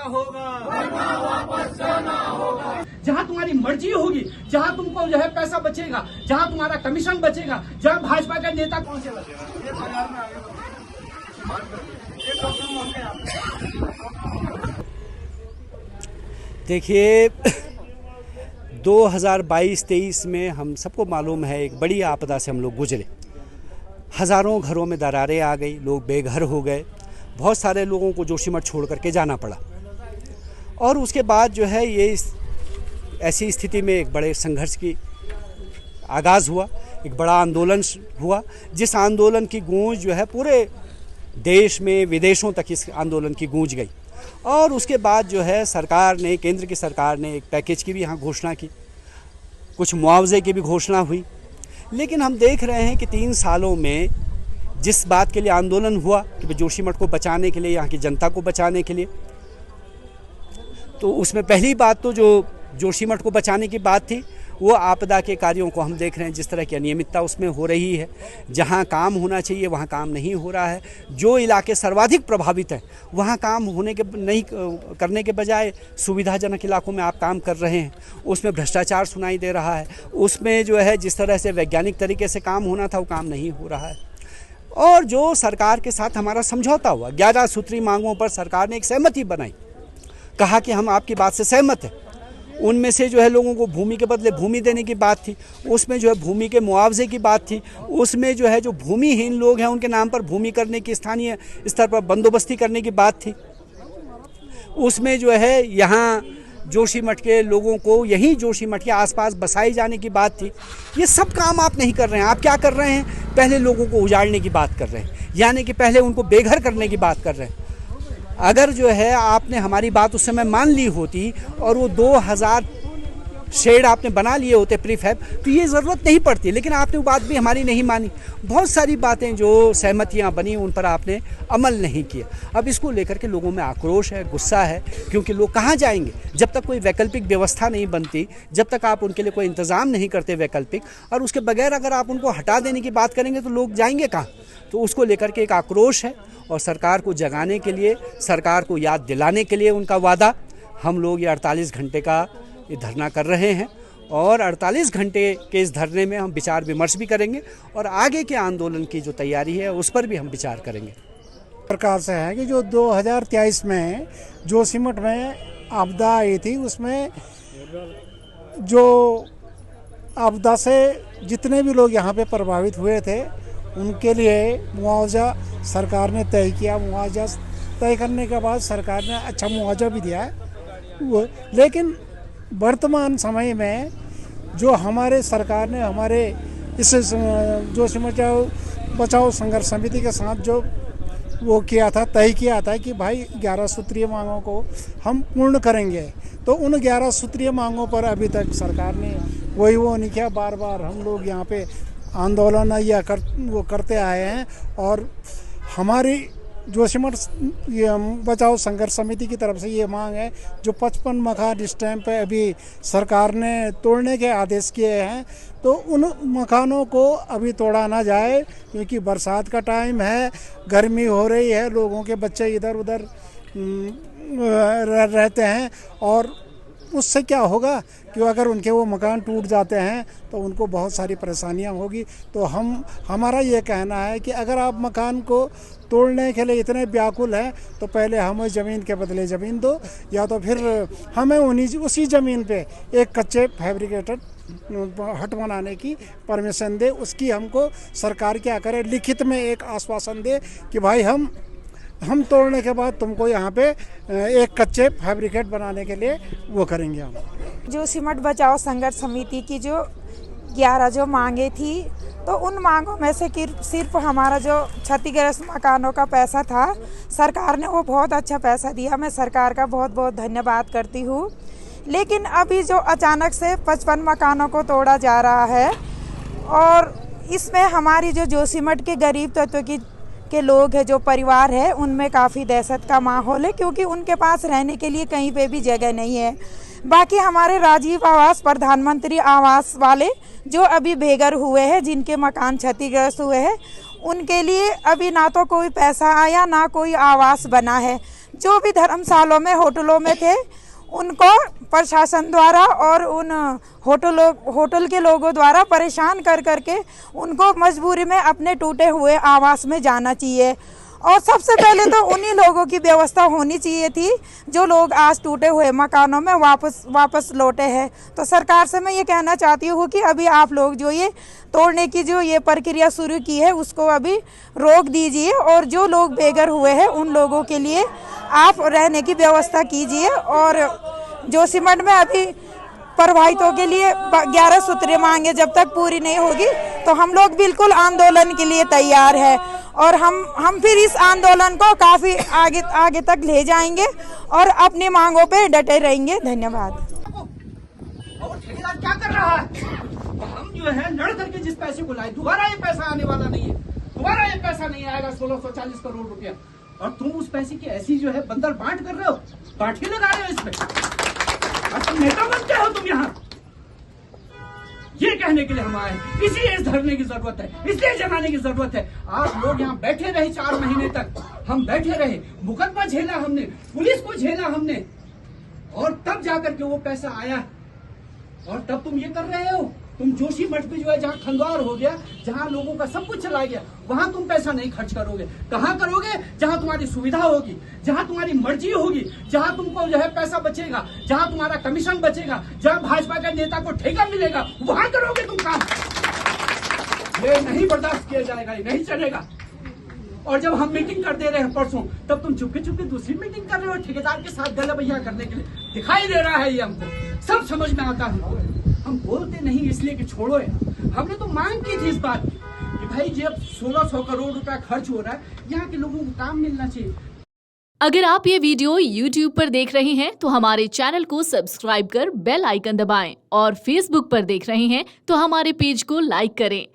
होगा। जहाँ तुम्हारी मर्जी होगी, जहाँ तुमको जो है पैसा बचेगा, जहाँ तुम्हारा कमीशन बचेगा, जहाँ भाजपा का नेता पहुंचेगा। देखिए 2022-23 में हम सबको मालूम है एक बड़ी आपदा से हम लोग गुजरे। हज़ारों घरों में दरारें आ गई, लोग बेघर हो गए, बहुत सारे लोगों को जोशीमठ छोड़ करके जाना पड़ा। और उसके बाद जो है ये ऐसी स्थिति में एक बड़े संघर्ष की आगाज़ हुआ, एक बड़ा आंदोलन हुआ, जिस आंदोलन की गूंज जो है पूरे देश में विदेशों तक इस आंदोलन की गूंज गई। और उसके बाद जो है सरकार ने, केंद्र की सरकार ने एक पैकेज की भी यहाँ घोषणा की, कुछ मुआवजे की भी घोषणा हुई। लेकिन हम देख रहे हैं कि 3 सालों में जिस बात के लिए आंदोलन हुआ कि जोशीमठ को बचाने के लिए, यहाँ की जनता को बचाने के लिए, तो उसमें पहली बात तो जो जोशीमठ को बचाने की बात थी वो आपदा के कार्यों को हम देख रहे हैं जिस तरह की अनियमितता उसमें हो रही है। जहां काम होना चाहिए वहां काम नहीं हो रहा है। जो इलाके सर्वाधिक प्रभावित हैं वहां काम होने के नहीं करने के बजाय सुविधाजनक इलाकों में आप काम कर रहे हैं, उसमें भ्रष्टाचार सुनाई दे रहा है। उसमें जो है जिस तरह से वैज्ञानिक तरीके से काम होना था वो काम नहीं हो रहा है। और जो सरकार के साथ हमारा समझौता हुआ, 11 सूत्री मांगों पर सरकार ने एक सहमति बनाई, कहा कि हम आपकी बात से सहमत हैं। उनमें से जो है लोगों को भूमि के बदले भूमि देने की बात थी, उसमें जो है भूमि के मुआवजे की बात थी, उसमें जो है जो भूमिहीन लोग हैं उनके नाम पर भूमि करने की स्थानीय स्तर पर बंदोबस्ती करने की बात थी, उसमें जो है यहाँ जोशीमठ के लोगों को यहीं जोशीमठ के आसपास बसाए जाने की बात थी। ये सब काम आप नहीं कर रहे हैं। आप क्या कर रहे हैं? पहले लोगों को उजाड़ने की बात कर रहे हैं, यानी कि पहले उनको बेघर करने की बात कर रहे हैं। अगर जो है आपने हमारी बात उस समय मान ली होती और वो 2000 शेड आपने बना लिए होते प्रीफैब, तो ये ज़रूरत नहीं पड़ती। लेकिन आपने वो बात भी हमारी नहीं मानी। बहुत सारी बातें जो सहमतियां बनी उन पर आपने अमल नहीं किया। अब इसको लेकर के लोगों में आक्रोश है, गुस्सा है, क्योंकि लोग कहाँ जाएंगे जब तक कोई वैकल्पिक व्यवस्था नहीं बनती, जब तक आप उनके लिए कोई इंतज़ाम नहीं करते वैकल्पिक, और उसके बगैर अगर आप उनको हटा देने की बात करेंगे तो लोग जाएंगे कहाँ। तो उसको लेकर के एक आक्रोश है और सरकार को जगाने के लिए, सरकार को याद दिलाने के लिए उनका वादा, हम लोग ये 48 घंटे का ये धरना कर रहे हैं। और 48 घंटे के इस धरने में हम विचार विमर्श भी करेंगे और आगे के आंदोलन की जो तैयारी है उस पर भी हम विचार करेंगे। प्रकार से है कि जो 2023 में जोशीमठ में आपदा आई थी, उसमें जो आपदा से जितने भी लोग यहाँ पे प्रभावित हुए थे उनके लिए मुआवजा सरकार ने तय किया। मुआवजा तय करने के बाद सरकार ने अच्छा मुआवजा भी दिया है। लेकिन वर्तमान समय में जो हमारे सरकार ने हमारे इस जोशीमठ बचाओ संघर्ष समिति के साथ जो वो किया था, तय किया था कि भाई 11 सूत्रीय मांगों को हम पूर्ण करेंगे, तो उन 11 सूत्रीय मांगों पर अभी तक सरकार ने वो नहीं किया। बार बार हम लोग यहाँ पे आंदोलन या वो करते आए हैं और हमारी जोशीमठ बचाओ संघर्ष समिति की तरफ से ये मांग है, जो 55 मकान इस टाइम पे अभी सरकार ने तोड़ने के आदेश किए हैं, तो उन मकानों को अभी तोड़ा ना जाए, क्योंकि बरसात का टाइम है, गर्मी हो रही है, लोगों के बच्चे इधर उधर रहते हैं। और उससे क्या होगा कि अगर उनके वो मकान टूट जाते हैं तो उनको बहुत सारी परेशानियां होगी। तो हमारा ये कहना है कि अगर आप मकान को तोड़ने के लिए इतने व्याकुल हैं तो पहले हमें ज़मीन के बदले ज़मीन दो, या तो फिर हमें उसी ज़मीन पे एक कच्चे फैब्रिकेटेड हट बनाने की परमिशन दे। उसकी हमको सरकार क्या करे, लिखित में एक आश्वासन दे कि भाई हम तोड़ने के बाद तुमको यहाँ पे एक कच्चे फैब्रिकेट बनाने के लिए वो करेंगे। हम जोशीमठ बचाओ संघर्ष समिति की जो 11 जो मांगे थी, तो उन मांगों में से सिर्फ हमारा जो क्षतिग्रस्त मकानों का पैसा था, सरकार ने वो बहुत अच्छा पैसा दिया। मैं सरकार का बहुत बहुत धन्यवाद करती हूँ। लेकिन अभी जो अचानक से 55 मकानों को तोड़ा जा रहा है, और इसमें हमारी जो जोशीमठ के गरीब तत्व के लोग हैं, जो परिवार है, उनमें काफ़ी दहशत का माहौल है, क्योंकि उनके पास रहने के लिए कहीं पे भी जगह नहीं है। बाकी हमारे राजीव आवास, प्रधानमंत्री आवास वाले जो अभी बेघर हुए हैं, जिनके मकान क्षतिग्रस्त हुए हैं, उनके लिए अभी ना तो कोई पैसा आया, ना कोई आवास बना है। जो भी धर्मशालों में होटलों में थे उनको प्रशासन द्वारा और उन होटल के लोगों द्वारा परेशान कर करके उनको मजबूरी में अपने टूटे हुए आवास में जाना चाहिए। और सबसे पहले तो उन्हीं लोगों की व्यवस्था होनी चाहिए थी जो लोग आज टूटे हुए मकानों में वापस लौटे हैं। तो सरकार से मैं ये कहना चाहती हूँ कि अभी आप लोग जो ये तोड़ने की जो ये प्रक्रिया शुरू की है उसको अभी रोक दीजिए और जो लोग बेघर हुए हैं उन लोगों के लिए आप रहने की व्यवस्था कीजिए। और जोशीमठ में अभी प्रभावितों के लिए 11 सूत्रीय मांगे जब तक पूरी नहीं होगी तो हम लोग बिल्कुल आंदोलन के लिए तैयार है और हम फिर इस आंदोलन को काफ़ी आगे तक ले जाएंगे और अपनी मांगों पे डटे रहेंगे। धन्यवाद। और ठेकेदार क्या कर रहा है? तो हम जो है लड़ करके जिस पैसे को लाए दोबारा ये पैसा आने वाला नहीं है, दोबारा ये पैसा नहीं आएगा 1640 करोड़ रुपया। और तुम उस पैसे की ऐसी जो है बंदर बांट कर रहे हो, बांट के लगा रहे हो इसमें। और तुम नेता बनते हो तुम यहाँ। ये कहने के लिए हम आए, इसलिए इस धरने की जरूरत है, इसलिए जमाने की जरूरत है। आप लोग यहाँ बैठे रहे 4 महीने तक, हम बैठे रहे, मुकदमा झेला हमने, पुलिस को झेला हमने, और तब जाकर के वो पैसा आया। और तब तुम ये कर रहे हो, तुम जोशीमठ पे जो है जहाँ खंडवार हो गया, जहाँ लोगों का सब कुछ चला गया, वहां तुम पैसा नहीं खर्च करोगे। कहाँ करोगे? जहाँ तुम्हारी सुविधा होगी, जहाँ तुम्हारी मर्जी होगी, जहाँ तुमको जो है पैसा बचेगा, जहाँ तुम्हारा कमीशन बचेगा, जहाँ भाजपा के नेता को ठेका मिलेगा, वहां करोगे तुम काम। ये नहीं बर्दाश्त किया जाएगा, ये नहीं चलेगा। और जब हम मीटिंग कर दे रहे हैं परसों, तब तुम चुपके चुपके दूसरी मीटिंग कर रहे हो ठेकेदार के साथ गलबैया करने के लिए। दिखाई दे रहा है ये हमको, सब समझ में आता है। हम बोलते नहीं इसलिए कि छोड़ो यार। हमने तो मांग की थी इस बात की कि भाई जब 1600 करोड़ रुपया खर्च हो रहा है, यहाँ के लोगों को काम मिलना चाहिए। अगर आप ये वीडियो YouTube पर देख रहे हैं तो हमारे चैनल को सब्सक्राइब कर बेल आइकन दबाएं और Facebook पर देख रहे हैं तो हमारे पेज को लाइक करें।